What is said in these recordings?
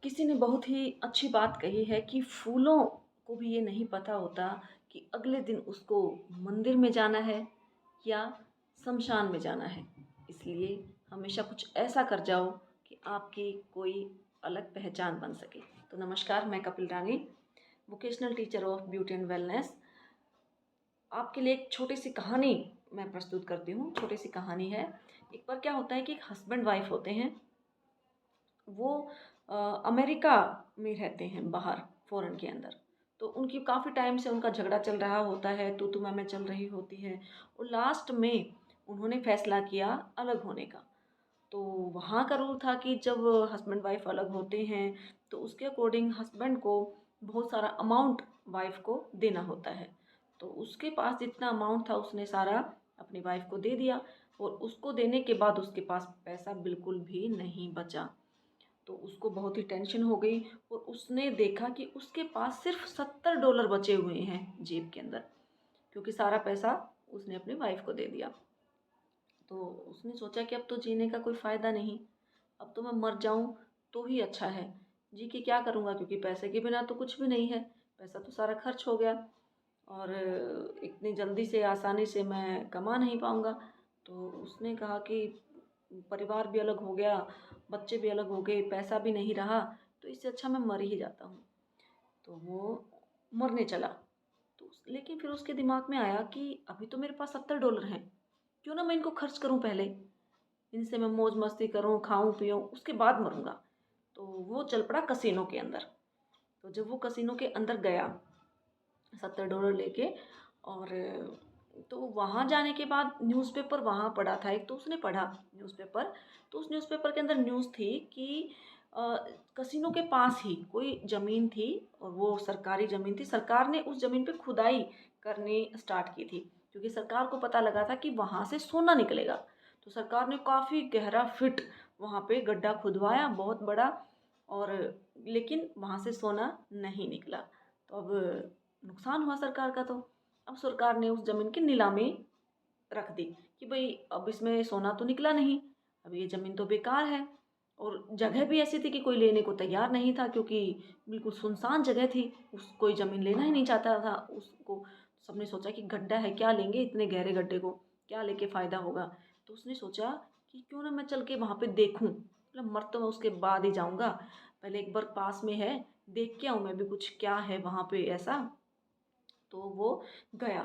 किसी ने बहुत ही अच्छी बात कही है कि फूलों को भी ये नहीं पता होता कि अगले दिन उसको मंदिर में जाना है या शमशान में जाना है। इसलिए हमेशा कुछ ऐसा कर जाओ कि आपकी कोई अलग पहचान बन सके। तो नमस्कार, मैं Kapil Rani, vocational teacher of beauty and wellness. आपके लिए एक छोटी सी कहानी मैं प्रस्तुत करती हूँ। छोटी सी कहानी है। एक बार क्या होता है कि एक हस्बैंड वाइफ होते हैं। वो अमेरिका में रहते हैं, बाहर फ़ॉरेन के अंदर। तो उनकी काफ़ी टाइम से उनका झगड़ा चल रहा होता है, तू-तू मैं-मैं चल रही होती है और लास्ट में उन्होंने फ़ैसला किया अलग होने का। तो वहाँ का रूल था कि जब हस्बैंड वाइफ़ अलग होते हैं, तो उसके अकॉर्डिंग हस्बैंड को बहुत सारा अमाउंट वाइफ़ को देना होता है। तो उसके पास जितना अमाउंट था उसने सारा अपनी वाइफ़ को दे दिया और उसको देने के बाद उसके पास पैसा बिल्कुल भी नहीं बचा। तो उसको बहुत ही टेंशन हो गई और उसने देखा कि उसके पास सिर्फ $70 बचे हुए हैं जेब के अंदर, क्योंकि सारा पैसा उसने अपनी वाइफ को दे दिया। तो उसने सोचा कि अब तो जीने का कोई फ़ायदा नहीं, अब तो मैं मर जाऊं तो ही अच्छा है। जी के क्या करूँगा, क्योंकि पैसे के बिना तो कुछ भी नहीं है। पैसा तो सारा खर्च हो गया और इतनी जल्दी से आसानी से मैं कमा नहीं पाऊँगा। तो उसने कहा कि परिवार भी अलग हो गया, बच्चे भी अलग हो गए, पैसा भी नहीं रहा, तो इससे अच्छा मैं मर ही जाता हूँ। तो वो मरने चला। लेकिन फिर उसके दिमाग में आया कि अभी तो मेरे पास $70 हैं, क्यों ना मैं इनको खर्च करूँ पहले, इनसे मैं मौज मस्ती करूँ, खाऊं पीऊँ, उसके बाद मरूंगा। तो वो चल पड़ा कसिनो के अंदर। तो जब वो कसिनो के अंदर गया $70 लेके, और तो वहाँ जाने के बाद न्यूज़पेपर वहाँ पढ़ा था, एक तो उसने पढ़ा न्यूज़पेपर। तो उस न्यूज़पेपर के अंदर न्यूज़ थी कि अ, कसिनो के पास ही कोई ज़मीन थी और वो सरकारी ज़मीन थी। सरकार ने उस ज़मीन पे खुदाई करनी स्टार्ट की थी, क्योंकि सरकार को पता लगा था कि वहाँ से सोना निकलेगा। तो सरकार ने काफ़ी गहरा फिट वहाँ पे गड्ढा खुदवाया, बहुत बड़ा, और लेकिन वहाँ से सोना नहीं निकला। तो अब नुकसान हुआ सरकार का। तो अब सरकार ने उस ज़मीन की नीलामी रख दी कि भाई अब इसमें सोना तो निकला नहीं, अब ये ज़मीन तो बेकार है। और जगह भी ऐसी थी कि कोई लेने को तैयार नहीं था, क्योंकि बिल्कुल सुनसान जगह थी। उस कोई ज़मीन लेना ही नहीं चाहता था उसको। सबने सोचा कि गड्ढा है, क्या लेंगे इतने गहरे गड्ढे को, क्या लेके फ़ायदा होगा। तो उसने सोचा कि क्यों ना मैं चल के वहाँ पे देखूँ, मतलब मर तो मैं उसके बाद ही जाऊँगा, पहले एक बार पास में है देख के आऊँ मैं भी कुछ क्या है वहाँ पे ऐसा। तो वो गया।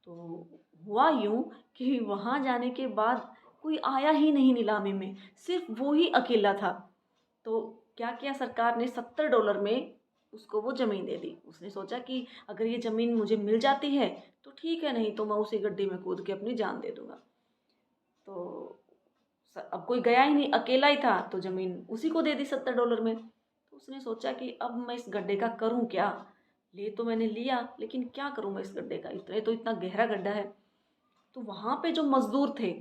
तो हुआ यूँ कि वहाँ जाने के बाद कोई आया ही नहीं नीलामी में, सिर्फ वो ही अकेला था। तो क्या किया सरकार ने, $70 में उसको वो ज़मीन दे दी। उसने सोचा कि अगर ये ज़मीन मुझे मिल जाती है तो ठीक है, नहीं तो मैं उसी गड्ढे में कूद के अपनी जान दे दूँगा। तो अब कोई गया ही नहीं, अकेला ही था, तो ज़मीन उसी को दे दी $70 में। तो उसने सोचा कि अब मैं इस गड्ढे का करूँ क्या? ले तो मैंने लिया, लेकिन क्या करूँ मैं इस गड्ढे का? इतना गहरा गड्ढा है। तो वहाँ पे जो मज़दूर थे,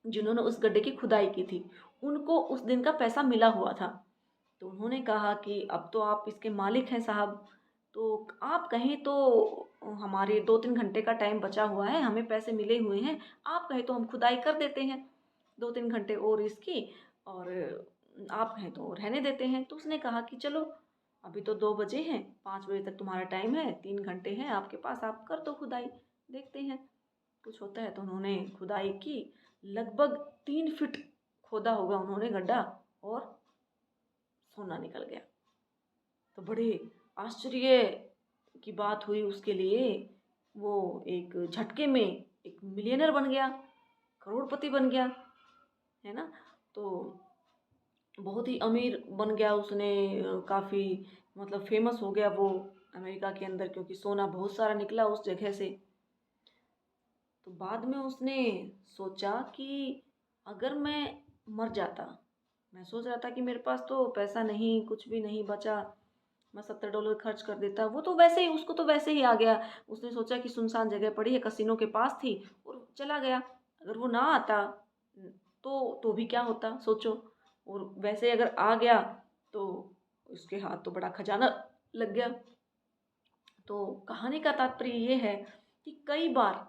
जिन्होंने उस गड्ढे की खुदाई की थी, उनको उस दिन का पैसा मिला हुआ था। तो उन्होंने कहा कि अब तो आप इसके मालिक हैं साहब, तो आप कहें तो हमारे 2-3 घंटे का टाइम बचा हुआ है, हमें पैसे मिले हुए हैं, आप कहें तो हम खुदाई कर देते हैं 2-3 घंटे और इसकी, और आप कहें तो रहने देते हैं। तो उसने कहा कि चलो, अभी तो 2 बजे हैं, 5 बजे तक तुम्हारा टाइम है, 3 घंटे हैं आपके पास, आप कर दो खुदाई, देखते हैं कुछ होता है। तो उन्होंने खुदाई की, लगभग 3 फीट खोदा होगा उन्होंने गड्ढा, और सोना निकल गया। तो बड़े आश्चर्य की बात हुई उसके लिए। वो एक झटके में एक मिलियनर बन गया, करोड़पति बन गया, है ना। तो बहुत ही अमीर बन गया उसने, काफ़ी मतलब फेमस हो गया वो अमेरिका के अंदर, क्योंकि सोना बहुत सारा निकला उस जगह से। तो बाद में उसने सोचा कि अगर मैं मर जाता, मैं सोच रहा था कि मेरे पास तो पैसा नहीं, कुछ भी नहीं बचा, मैं $70 खर्च कर देता, वो तो वैसे ही, उसको तो वैसे ही आ गया। उसने सोचा कि सुनसान जगह पड़ी है, कसिनो के पास थी, और चला गया। अगर वो ना आता तो भी क्या होता सोचो। और वैसे अगर आ गया तो उसके हाथ तो बड़ा खजाना लग गया। तो कहानी का तात्पर्य ये है कि कई बार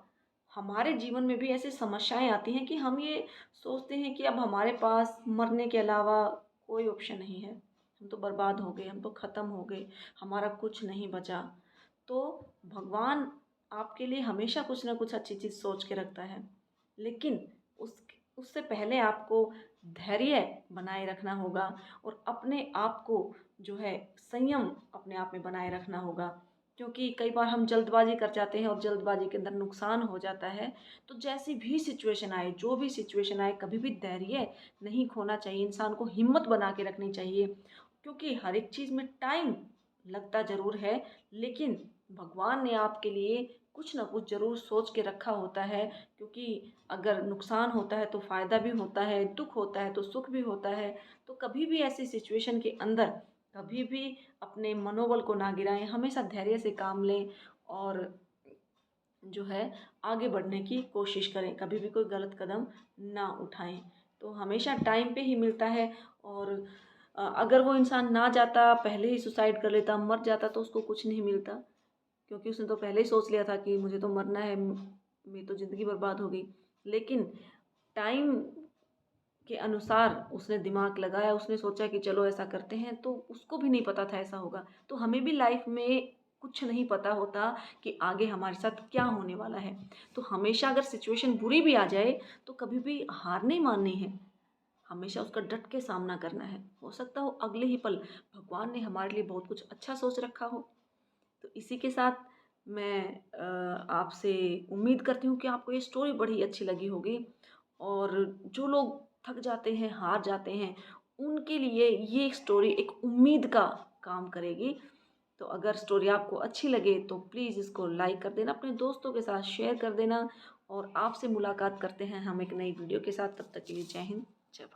हमारे जीवन में भी ऐसी समस्याएं आती हैं कि हम ये सोचते हैं कि अब हमारे पास मरने के अलावा कोई ऑप्शन नहीं है। हम तो बर्बाद हो गए, हम तो ख़त्म हो गए, हमारा कुछ नहीं बचा। तो भगवान आपके लिए हमेशा कुछ ना कुछ अच्छी चीज़ सोच के रखता है, लेकिन उससे पहले आपको धैर्य बनाए रखना होगा और अपने आप को जो है संयम अपने आप में बनाए रखना होगा। क्योंकि कई बार हम जल्दबाजी कर जाते हैं और जल्दबाजी के अंदर नुकसान हो जाता है। तो जैसी भी सिचुएशन आए, जो भी सिचुएशन आए, कभी भी धैर्य नहीं खोना चाहिए, इंसान को हिम्मत बना के रखनी चाहिए। क्योंकि हर एक चीज़ में टाइम लगता ज़रूर है, लेकिन भगवान ने आपके लिए कुछ ना कुछ ज़रूर सोच के रखा होता है। क्योंकि अगर नुकसान होता है तो फ़ायदा भी होता है, दुख होता है तो सुख भी होता है। तो कभी भी ऐसी सिचुएशन के अंदर कभी भी अपने मनोबल को ना गिराएं, हमेशा धैर्य से काम लें और जो है आगे बढ़ने की कोशिश करें, कभी भी कोई गलत कदम ना उठाएं। तो हमेशा टाइम पे ही मिलता है। और अगर वो इंसान ना जाता, पहले ही सुसाइड कर लेता, मर जाता, तो उसको कुछ नहीं मिलता। क्योंकि उसने तो पहले ही सोच लिया था कि मुझे तो मरना है, मेरी तो ज़िंदगी बर्बाद हो गई। लेकिन टाइम के अनुसार उसने दिमाग लगाया, उसने सोचा कि चलो ऐसा करते हैं, तो उसको भी नहीं पता था ऐसा होगा। तो हमें भी लाइफ में कुछ नहीं पता होता कि आगे हमारे साथ क्या होने वाला है। तो हमेशा अगर सिचुएशन बुरी भी आ जाए तो कभी भी हार नहीं माननी है, हमेशा उसका डट के सामना करना है। हो सकता हो अगले ही पल भगवान ने हमारे लिए बहुत कुछ अच्छा सोच रखा हो। तो इसी के साथ मैं आपसे उम्मीद करती हूँ कि आपको ये स्टोरी बड़ी अच्छी लगी होगी। और जो लोग थक जाते हैं, हार जाते हैं, उनके लिए ये स्टोरी एक उम्मीद का काम करेगी। तो अगर स्टोरी आपको अच्छी लगे तो प्लीज़ इसको लाइक कर देना, अपने दोस्तों के साथ शेयर कर देना। और आपसे मुलाकात करते हैं हम एक नई वीडियो के साथ। तब तक के लिए जय हिंद, जय भारत।